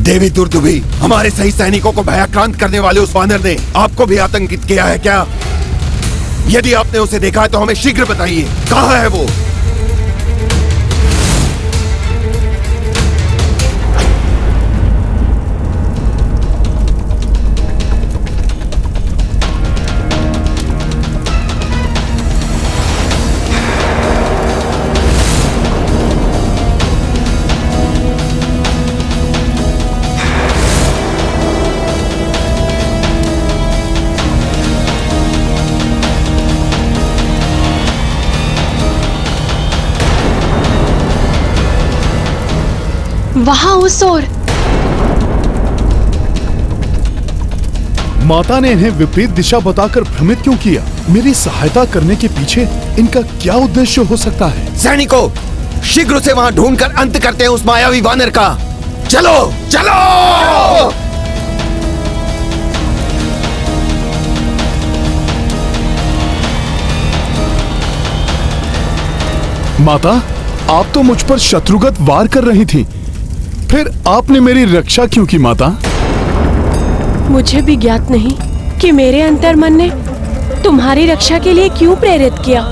देवी दुर्दुभी, हमारे सही सैनिकों को भयाक्रांत करने वाले उस वानर ने आपको भी आतंकित किया है क्या? यदि आपने उसे देखा है तो हमें शीघ्र बताइए, कहाँ है वो? वहां उस ओर। माता ने इन्हें विपरीत दिशा बताकर भ्रमित क्यों किया? मेरी सहायता करने के पीछे इनका क्या उद्देश्य हो सकता है? सैनिकों, शीघ्र से वहां ढूंढकर अंत करते हैं उस मायावी वानर का। चलो चलो! माता, आप तो मुझ पर शत्रुगत वार कर रही थी, फिर आपने मेरी रक्षा क्यों की माता? मुझे भी ज्ञात नहीं कि मेरे अंतर्मन ने तुम्हारी रक्षा के लिए क्यों प्रेरित किया,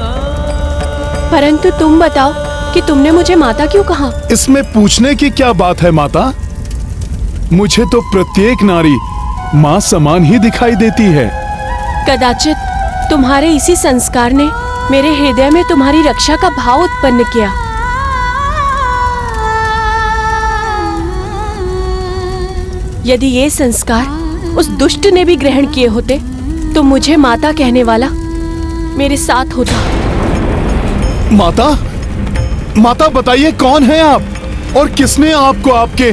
परंतु तुम बताओ कि तुमने मुझे माता क्यों कहा? इसमें पूछने की क्या बात है माता? मुझे तो प्रत्येक नारी माँ समान ही दिखाई देती है। कदाचित तुम्हारे इसी संस्कार ने मेरे हृदय में तुम्हारी रक्षा का भाव उत्पन्न किया। यदि ये संस्कार उस दुष्ट ने भी ग्रहण किए होते तो मुझे माता कहने वाला मेरे साथ होता। माता, माता बताइए, कौन है आप और किसने आपको आपके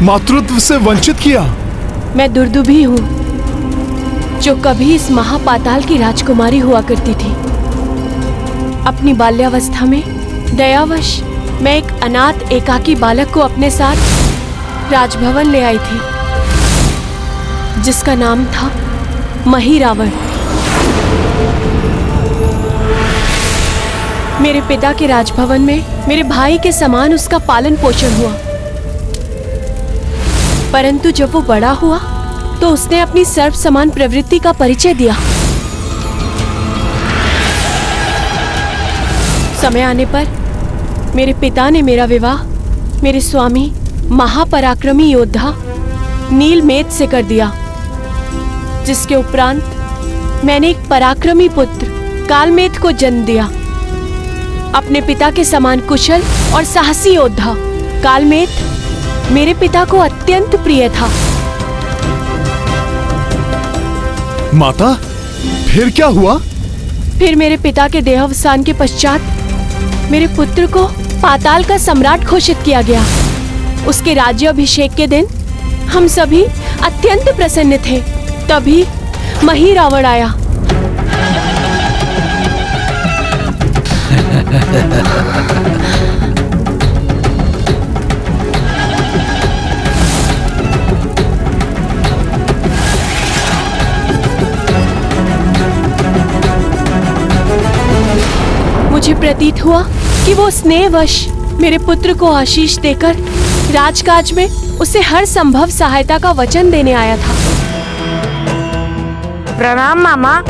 मातृत्व से वंचित किया? मैं दुर्दुभी हूँ, जो कभी इस महापाताल की राजकुमारी हुआ करती थी। अपनी बाल्यावस्था में दयावश मैं एक अनाथ एकाकी बालक को अपने साथ राजभवन ले आई थी, जिसका नाम था महिरावण। मेरे पिता के राजभवन में मेरे भाई के समान उसका पालन पोषण हुआ, परंतु जब वो बड़ा हुआ तो उसने अपनी सर्व समान प्रवृत्ति का परिचय दिया। समय आने पर मेरे पिता ने मेरा विवाह मेरे स्वामी महापराक्रमी योद्धा नीलमेघ से कर दिया, जिसके उपरांत मैंने एक पराक्रमी पुत्र कालमेघ को जन्म दिया। अपने पिता के समान कुशल और साहसी योद्धा कालमेघ मेरे पिता को अत्यंत प्रिय था। माता, फिर क्या हुआ? फिर मेरे पिता के देहावसान के पश्चात मेरे पुत्र को पाताल का सम्राट घोषित किया गया। उसके राज्याभिषेक के दिन हम सभी अत्यंत प्रसन्न थे। तभी महिरावण आया। मुझे प्रतीत हुआ कि वो स्नेहवश मेरे पुत्र को आशीष देकर राजकाज में उसे हर संभव सहायता का वचन देने आया था। प्रणाम मामा।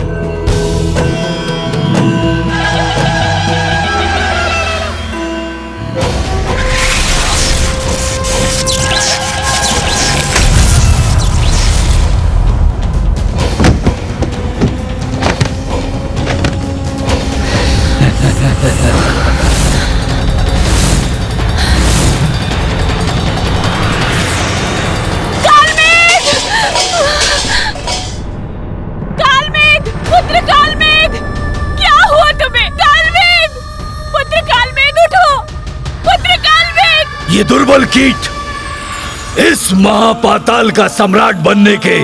ये दुर्बल कीट इस महापाताल का सम्राट बनने के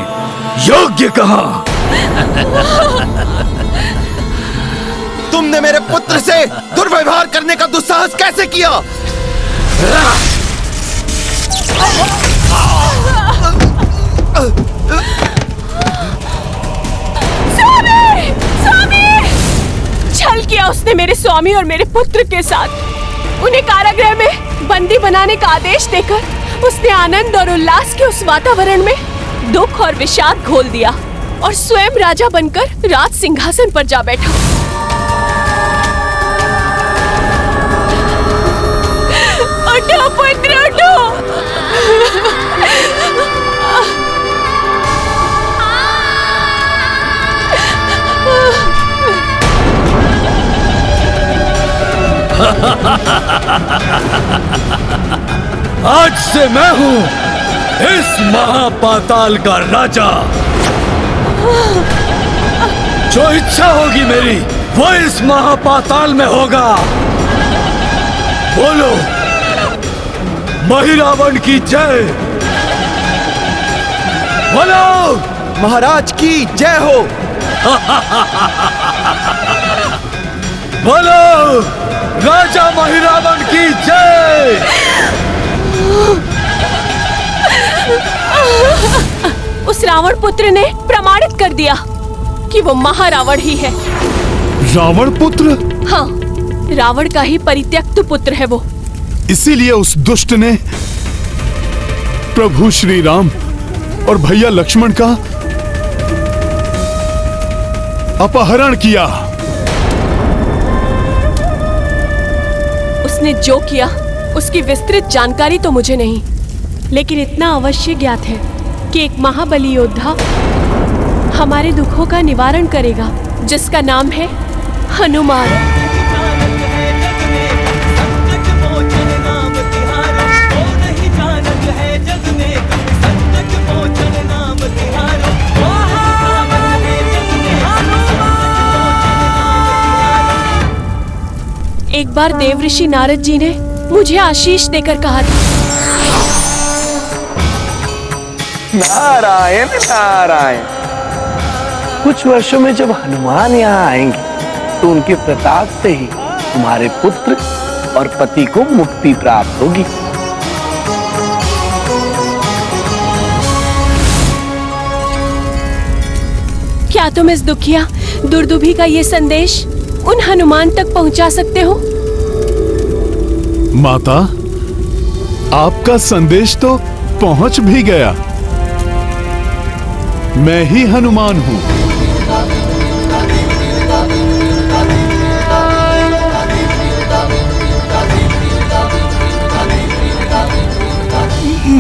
योग्य कहाँ? तुमने मेरे पुत्र से दुर्व्यवहार करने का दुस्साहस कैसे किया? स्वामी! स्वामी! छल किया उसने मेरे स्वामी और मेरे पुत्र के साथ। उन्हें कारागृह में बंदी बनाने का आदेश देकर उसने आनंद और उल्लास के उस वातावरण में दुख और विषाद घोल दिया और स्वयं राजा बनकर राज सिंहासन पर जा बैठा। उठो पुत्र उठो। आज से मैं हूं इस महापाताल का राजा। जो इच्छा होगी मेरी वो इस महापाताल में होगा। बोलो महिरावण की जय। बोलो महाराज की जय हो। बोलो राजा महिरावण की जय। उस रावण पुत्र ने प्रमाणित कर दिया कि वो महारावण ही है। रावण पुत्र? हाँ, रावण का ही परित्यक्त पुत्र है वो। इसीलिए उस दुष्ट ने प्रभु श्री राम और भैया लक्ष्मण का अपहरण किया। उसने जो किया उसकी विस्तृत जानकारी तो मुझे नहीं, लेकिन इतना अवश्य ज्ञात है कि एक महाबली योद्धा हमारे दुखों का निवारण करेगा, जिसका नाम है हनुमान। एक बार देवऋषि नारद जी ने मुझे आशीष देकर कहा था, नारायण नारायण। कुछ वर्षों में जब हनुमान यहाँ आएंगे तो उनके प्रताप से ही तुम्हारे पुत्र और पति को मुक्ति प्राप्त होगी। क्या तुम इस दुखिया दुर्दुभी का ये संदेश उन हनुमान तक पहुंचा सकते हो? माता, आपका संदेश तो पहुंच भी गया। मैं ही हनुमान हूं।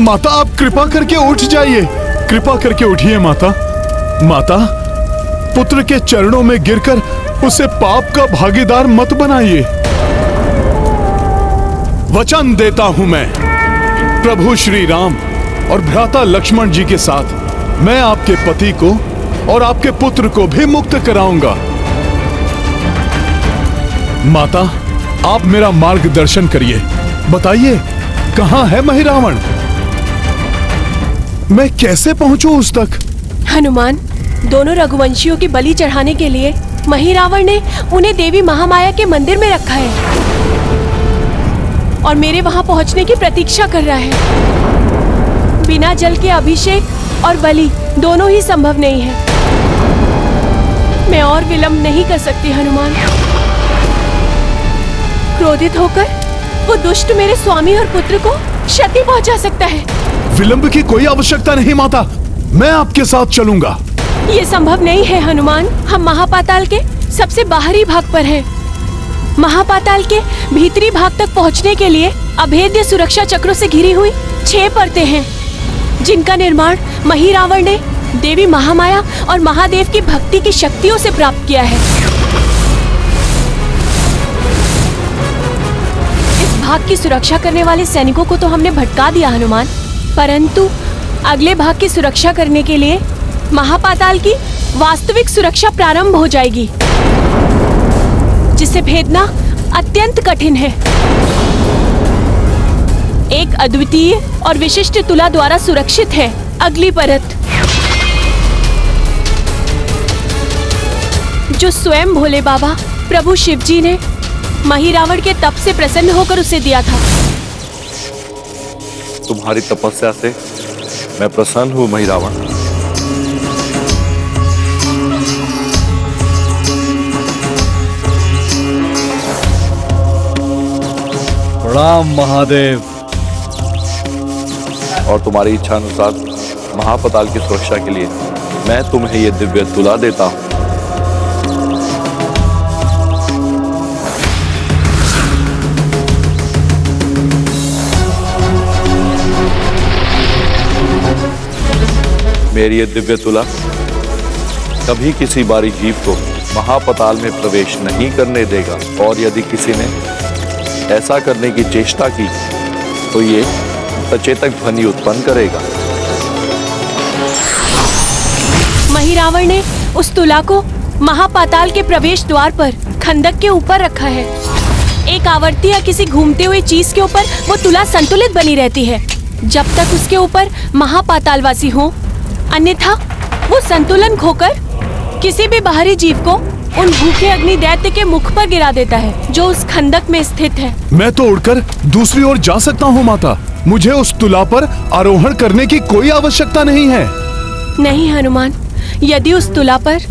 माता, आप कृपा करके उठ जाइए। कृपा करके उठिए माता। माता, पुत्र के चरणों में गिरकर उसे पाप का भागीदार मत बनाइए। वचन देता हूं मैं प्रभु श्री राम और भ्राता लक्ष्मण जी के साथ मैं आपके पति को और आपके पुत्र को भी मुक्त कराऊंगा। माता, आप मेरा मार्गदर्शन करिए। बताइए, कहां है महिरावण? मैं कैसे पहुंचूं उस तक? हनुमान, दोनों रघुवंशियों की बलि चढ़ाने के लिए महिरावण ने उन्हें देवी महामाया के मंदिर में रखा है और मेरे वहां पहुंचने की प्रतीक्षा कर रहा है। बिना जल के अभिषेक और बलि दोनों ही संभव नहीं है। मैं और विलंब नहीं कर सकती हनुमान। क्रोधित होकर वो दुष्ट मेरे स्वामी और पुत्र को क्षति पहुंचा सकता है। विलंब की कोई आवश्यकता नहीं माता, मैं आपके साथ चलूंगा। ये संभव नहीं है हनुमान। हम महापाताल के सबसे बाहरी भाग पर हैं। महापाताल के भीतरी भाग तक पहुंचने के लिए अभेद्य सुरक्षा चक्रों से घिरी हुई 6 परतें हैं, जिनका निर्माण महिरावण ने देवी महामाया और महादेव की भक्ति की शक्तियों से प्राप्त किया है। इस भाग की सुरक्षा करने वाले सैनिकों को तो हमने भटका दिया हनुमान, परंतु अगले भाग की सुरक्षा करने के लिए महापाताल की वास्तविक सुरक्षा प्रारंभ हो जाएगी, जिसे भेदना अत्यंत कठिन है। एक अद्वितीय और विशिष्ट तुला द्वारा सुरक्षित है अगली परत, जो स्वयं भोले बाबा प्रभु शिव जी ने महिरावण के तप से प्रसन्न होकर उसे दिया था। तुम्हारी तपस्या से मैं प्रसन्न हूं महिरावण। प्रणाम महादेव। और तुम्हारी इच्छा अनुसार महापताल की सुरक्षा के लिए मैं तुम्हें ये दिव्य तुला देता हूँ। मेरी ये दिव्य तुला कभी किसी बारी जीव को महापताल में प्रवेश नहीं करने देगा, और यदि किसी ने ऐसा करने की चेष्टा की तो ये सचेतक ध्वनि उत्पन्न करेगा। महिरावण ने उस तुला को महापाताल के प्रवेश द्वार पर खंडक के ऊपर रखा है। एक आवर्ती या किसी घूमते हुए चीज के ऊपर वो तुला संतुलित बनी रहती है जब तक उसके ऊपर महापातालवासी हो, अन्यथा वो संतुलन खोकर किसी भी बाहरी जीव को उन भूखे अग्नि दैत्य के मुख पर गिरा देता है जो उस खंडक में स्थित है। मैं तो उड़कर दूसरी ओर जा सकता हूँ माता, मुझे उस तुला पर आरोहण करने की कोई आवश्यकता नहीं है। नहीं हनुमान, यदि उस तुला पर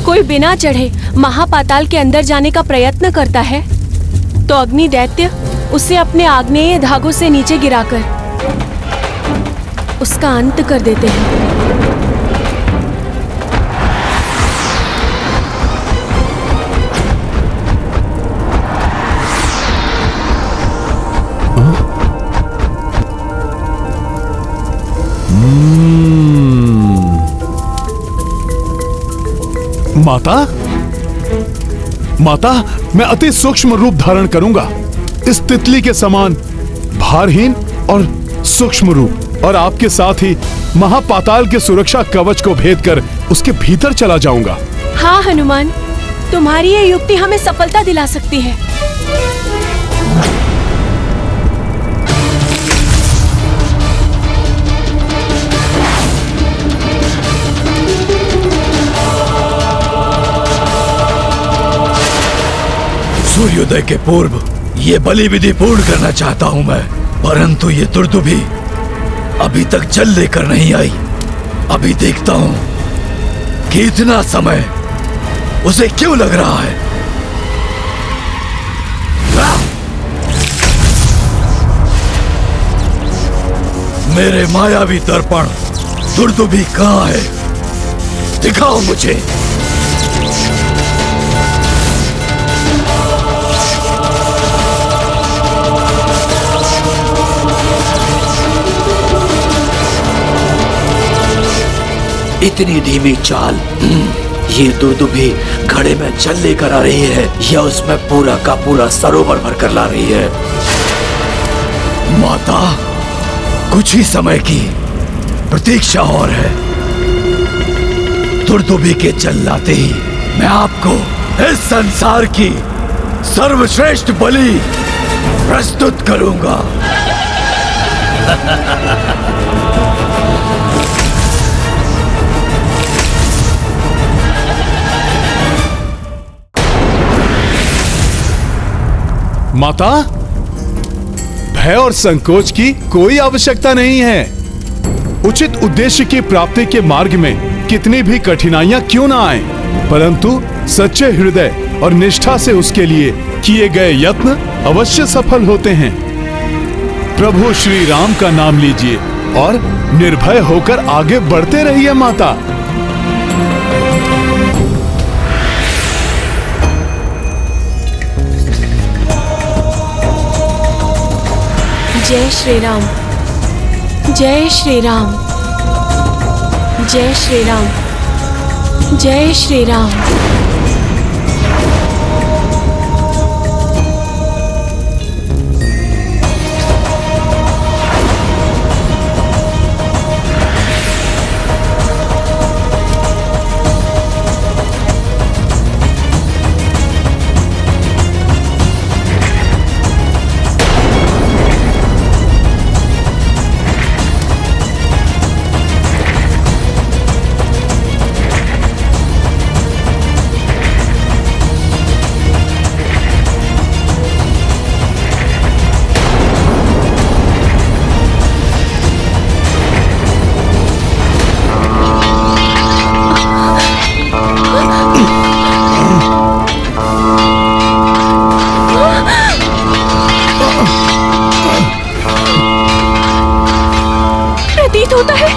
कोई बिना चढ़े महापाताल के अंदर जाने का प्रयत्न करता है तो अग्नि दैत्य उसे अपने आग्नेय धागों से नीचे गिराकर उसका अंत कर देते हैं। माता, माता, मैं अति सूक्ष्म रूप धारण करूंगा, इस तितली के समान भारहीन और सूक्ष्म रूप, और आपके साथ ही महापाताल के सुरक्षा कवच को भेद कर उसके भीतर चला जाऊंगा। हाँ हनुमान, तुम्हारी ये युक्ति हमें सफलता दिला सकती है। सूर्योदय के पूर्व ये बलि विधि पूर्ण करना चाहता हूं मैं, परंतु ये दुर्दुभी अभी तक जल लेकर नहीं आई। अभी देखता हूं कि इतना समय उसे क्यों लग रहा है। मेरे मायावी दर्पण दुर्दुभी कहां है? दिखाओ मुझे। इतनी धीमी चाल, ये दुर्दुभी घड़े में जल लेकर आ रही है या उसमें पूरा का पूरा सरोवर भरकर ला रही है? माता, कुछ ही समय की प्रतीक्षा और है। दुर्दुभी के जल लाते ही मैं आपको इस संसार की सर्वश्रेष्ठ बलि प्रस्तुत करूंगा। माता, भय और संकोच की कोई आवश्यकता नहीं है। उचित उद्देश्य की प्राप्ति के मार्ग में कितनी भी कठिनाइयां क्यों ना आए, परंतु सच्चे हृदय और निष्ठा से उसके लिए किए गए यत्न अवश्य सफल होते हैं। प्रभु श्री राम का नाम लीजिए और निर्भय होकर आगे बढ़ते रहिए माता। जय श्री राम, जय श्री राम, जय श्री राम, जय श्री राम। होता है?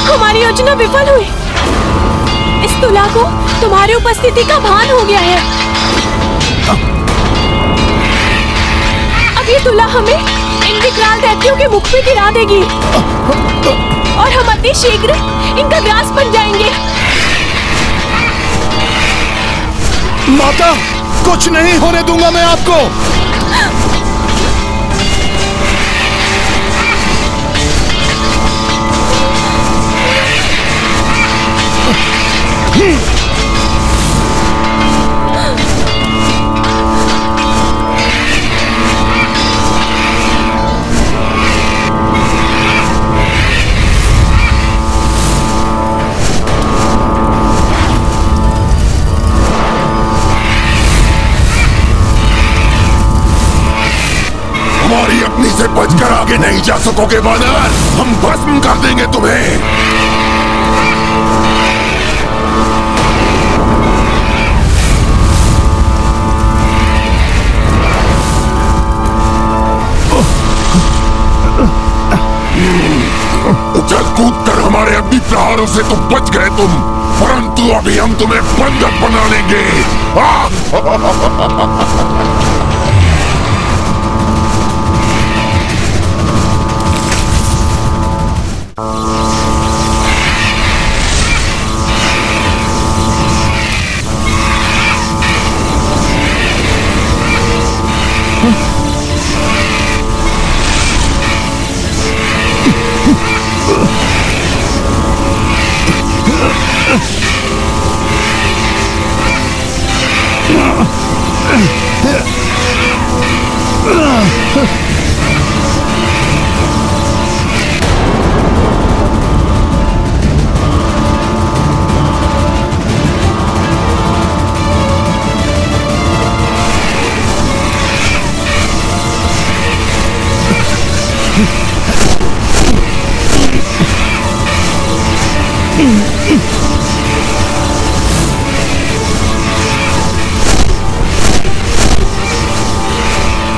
हमारी योजना विफल हुई। इस तुला को तुम्हारी उपस्थिति का भान हो गया है। अब ये तुला हमें इन विकराल दैत्यों के मुख पे गिरा देगी और हम अति शीघ्र इनका ग्रास बन जाएंगे। माता, कुछ नहीं होने दूंगा मैं आपको। हमारी अग्नि से बचकर आगे नहीं जा सकोगे वानर। हम भस्म कर देंगे तुम्हें। उछल कूद कर हमारे अग्नि प्रहारों से तो बच गए तुम, परंतु अभी हम तुम्हें बंधक बना लेंगे।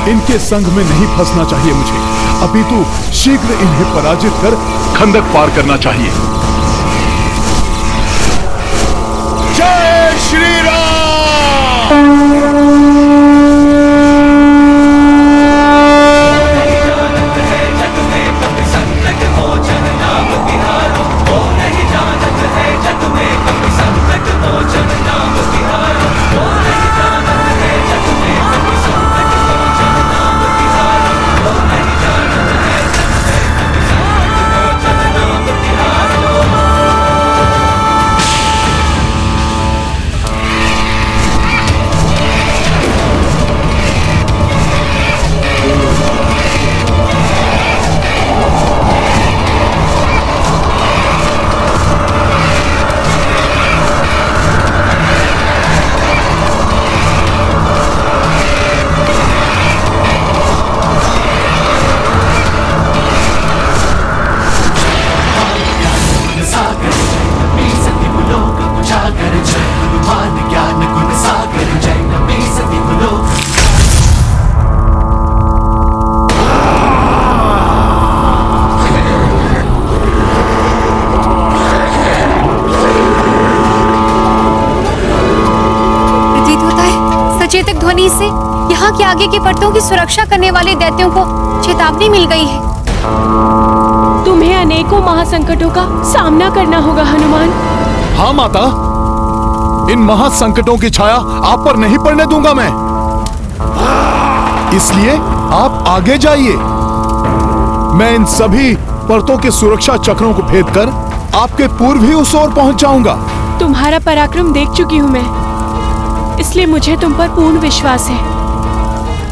इनके संग में नहीं फंसना चाहिए मुझे, अपितु शीघ्र इन्हें पराजित कर खंदक पार करना चाहिए। जय श्री राम। चेतक ध्वनि से यहाँ के आगे की परतों की सुरक्षा करने वाले दैत्यों को चेतावनी मिल गई है। तुम्हें अनेकों महासंकटों का सामना करना होगा हनुमान। हाँ माता, इन महासंकटों की छाया आप पर नहीं पड़ने दूंगा मैं, इसलिए आप आगे जाइए। मैं इन सभी परतों के सुरक्षा चक्रों को भेद कर आपके पूर्व ही उस ओर पहुंच जाऊंगा। तुम्हारा पराक्रम देख चुकी हूँ मैं, इसलिए मुझे तुम पर पूर्ण विश्वास है।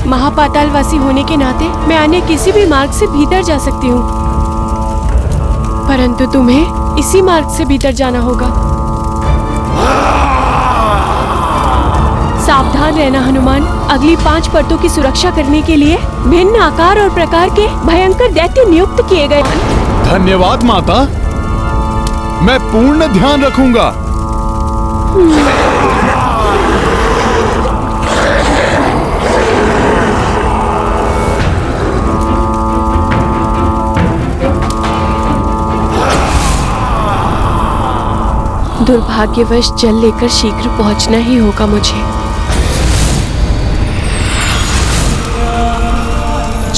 महापातालवासी होने के नाते मैं अन्य किसी भी मार्ग से भीतर जा सकती हूँ, परंतु तुम्हें इसी मार्ग से भीतर जाना होगा। सावधान रहना हनुमान। अगली 5 परतों की सुरक्षा करने के लिए भिन्न आकार और प्रकार के भयंकर दैत्य नियुक्त किए गए। धन्यवाद माता, मैं पूर्ण ध्यान रखूंगा। दुर्भाग्यवश जल लेकर शीघ्र पहुंचना ही होगा मुझे।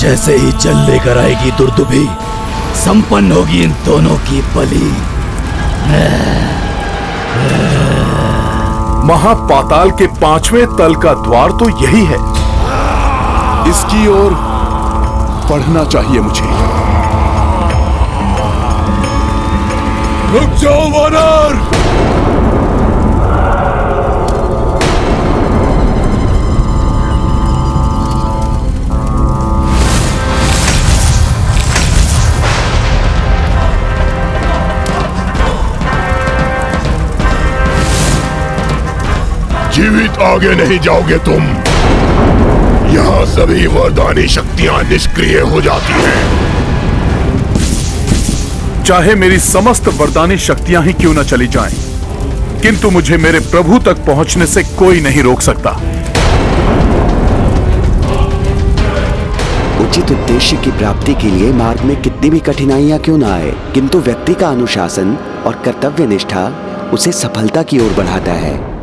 जैसे ही जल लेकर आएगी दुर्दुभी, संपन्न होगी इन दोनों की बलि। महापाताल के 5वें तल का द्वार तो यही है। इसकी ओर बढ़ना चाहिए मुझे। रुक जाओ वानर! जीवित आगे नहीं जाओगे तुम। यहाँ सभी वरदानी शक्तियां निष्क्रिय हो जाती हैं। चाहे मेरी समस्त वरदानी शक्तियां ही क्यों न चली जाएं, किंतु मुझे मेरे प्रभु तक पहुंचने से कोई नहीं रोक सकता। उचित उद्देश्य की प्राप्ति के लिए मार्ग में कितनी भी कठिनाइयां क्यों न आए, किंतु व्यक्ति का अनुशासन और कर्तव्य निष्ठा उसे सफलता की ओर बढ़ाता है।